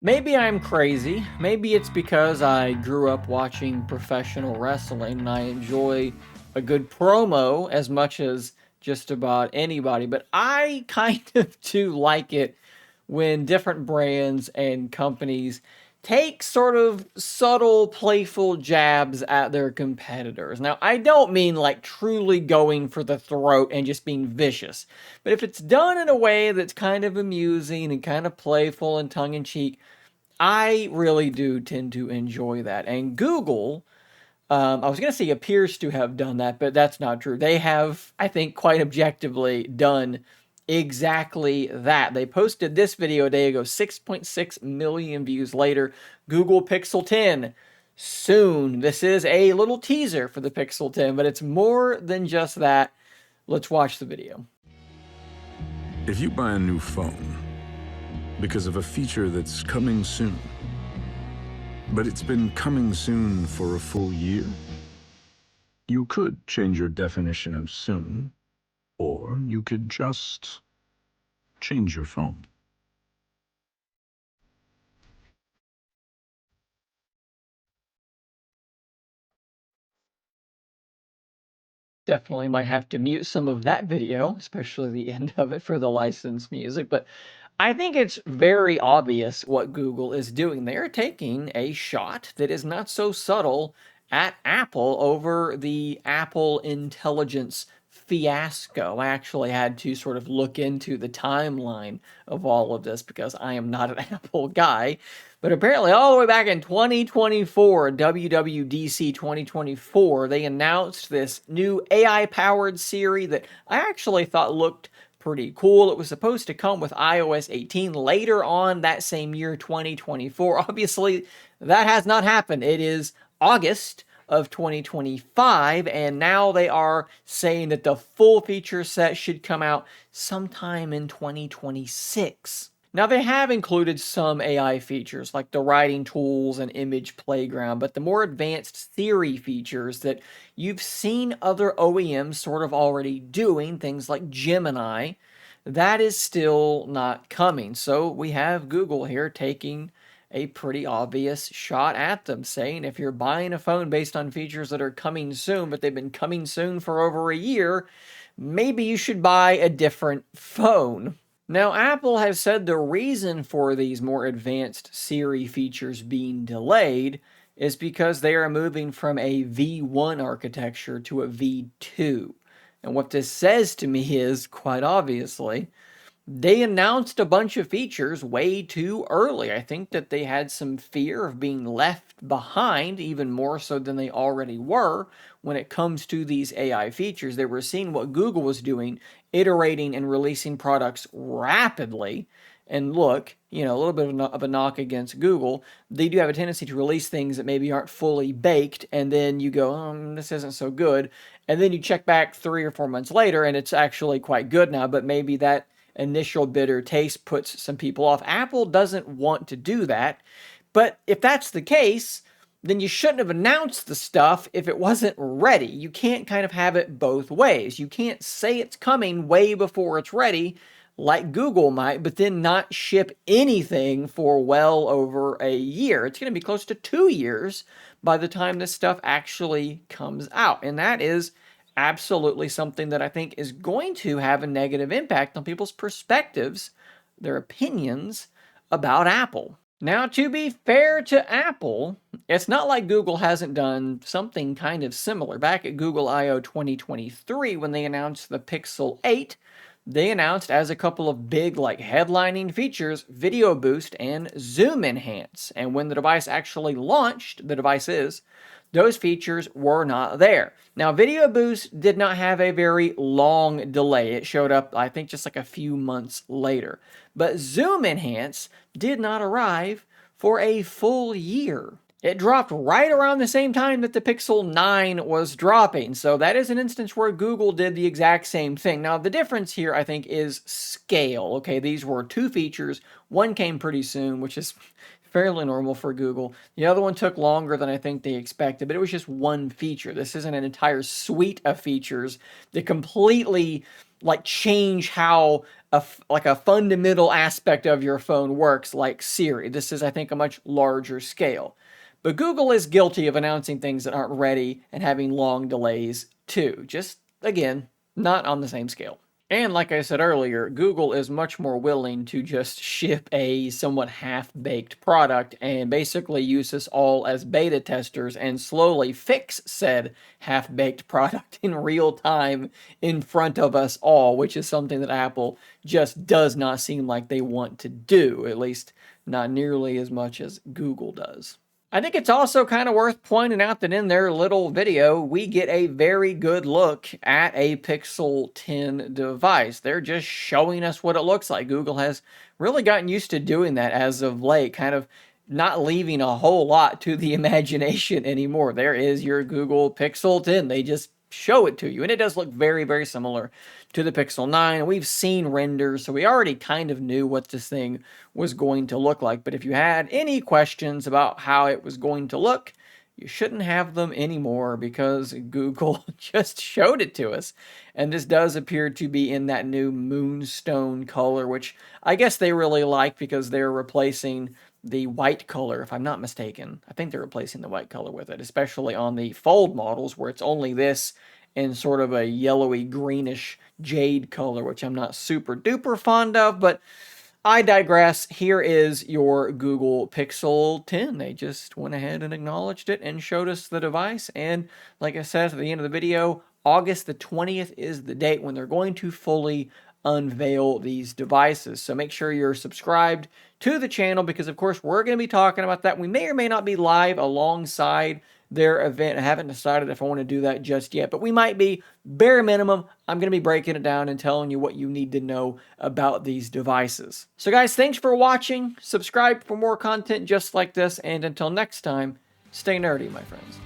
Maybe I'm crazy. Maybe it's because I grew up watching professional wrestling and I enjoy a good promo as much as just about anybody. But I kind of do like it when different brands and companies take sort of subtle, playful jabs at their competitors. Now, I don't mean like truly going for the throat and just being vicious, but if it's done in a way that's kind of amusing and kind of playful and tongue in cheek, I really do tend to enjoy that. And Google, I was going to say appears to have done that, but that's not true. They have, I think, quite objectively done exactly that. They posted this video a day ago, 6.6 million views later. Google Pixel 10 soon. This is a little teaser for the Pixel 10, but it's more than just that. Let's watch the video. If you buy a new phone because of a feature that's coming soon, but it's been coming soon for a full year, you could change your definition of soon, or you could just change your phone. Definitely might have to mute some of that video, especially the end of it for the licensed music. But I think it's very obvious what Google is doing. They're taking a shot that is not so subtle at Apple over the Apple Intelligence fiasco. I actually had to sort of look into the timeline of all of this because I am not an Apple guy. But apparently, all the way back in 2024, WWDC 2024, they announced this new AI powered Siri that I actually thought looked pretty cool. It was supposed to come with iOS 18 later on that same year, 2024. Obviously, that has not happened. It is August of 2025, and now they are saying that the full feature set should come out sometime in 2026. Now, they have included some AI features like the writing tools and image playground, but the more advanced Siri features that you've seen other OEMs sort of already doing, things like Gemini, that is still not coming. So we have Google here taking a pretty obvious shot at them, saying if you're buying a phone based on features that are coming soon, but they've been coming soon for over a year, maybe you should buy a different phone. Now, Apple has said the reason for these more advanced Siri features being delayed is because they are moving from a V1 architecture to a V2. And what this says to me is, quite obviously, they announced a bunch of features way too early. I think that they had some fear of being left behind, even more so than they already were, when it comes to these AI features. They were seeing what Google was doing, iterating and releasing products rapidly. And look, a little bit of a knock against Google. They do have a tendency to release things that maybe aren't fully baked, and then you go, this isn't so good. And then you check back 3 or 4 months later, and it's actually quite good now, but maybe that initial bitter taste puts some people off. Apple doesn't want to do that. But if that's the case, then you shouldn't have announced the stuff if it wasn't ready. You can't kind of have it both ways. You can't say it's coming way before it's ready, like Google might, but then not ship anything for well over a year. It's going to be close to 2 years by the time this stuff actually comes out. And that is absolutely something that I think is going to have a negative impact on people's perspectives, their opinions about Apple. Now, to be fair to Apple, it's not like Google hasn't done something kind of similar. Back at Google I/O 2023, when they announced the Pixel 8, they announced as a couple of big, like, headlining features, Video Boost and Zoom Enhance. And when the device actually launched, the devices, those features were not there. Now, Video Boost did not have a very long delay. It showed up, I think, just like a few months later. But Zoom Enhance did not arrive for a full year. It dropped right around the same time that the Pixel 9 was dropping. So that is an instance where Google did the exact same thing. Now, the difference here, I think, is scale. Okay, these were two features. One came pretty soon, which is fairly normal for Google. The other one took longer than I think they expected, but it was just one feature. This isn't an entire suite of features that completely like change how like a fundamental aspect of your phone works, like Siri. This is, I think, a much larger scale. But Google is guilty of announcing things that aren't ready and having long delays too. Just, again, not on the same scale. And like I said earlier, Google is much more willing to just ship a somewhat half-baked product and basically use us all as beta testers and slowly fix said half-baked product in real time in front of us all, which is something that Apple just does not seem like they want to do, at least not nearly as much as Google does. I think it's also kind of worth pointing out that in their little video, we get a very good look at a Pixel 10 device. They're just showing us what it looks like. Google has really gotten used to doing that as of late, kind of not leaving a whole lot to the imagination anymore. There is your Google Pixel 10. They just show it to you, and it does look very, very similar to the Pixel 9. We've seen renders, so we already kind of knew what this thing was going to look like. But if you had any questions about how it was going to look, you shouldn't have them anymore because Google just showed it to us. And this does appear to be in that new moonstone color, which I guess they really like because they're replacing the white color, if I'm not mistaken. I think they're replacing the white color with it, especially on the Fold models where it's only this in sort of a yellowy greenish jade color, which I'm not super duper fond of, but I digress. Here is your Google Pixel 10. They just went ahead and acknowledged it and showed us the device. And like I said at the end of the video, August the 20th is the date when they're going to fully unveil these devices. So make sure you're subscribed to the channel because, of course, we're going to be talking about that. We may or may not be live alongside their event. I haven't decided if I want to do that just yet, but we might be. Bare minimum, I'm going to be breaking it down and telling you what you need to know about these devices. So guys, thanks for watching. Subscribe for more content just like this, and until next time, stay nerdy, my friends.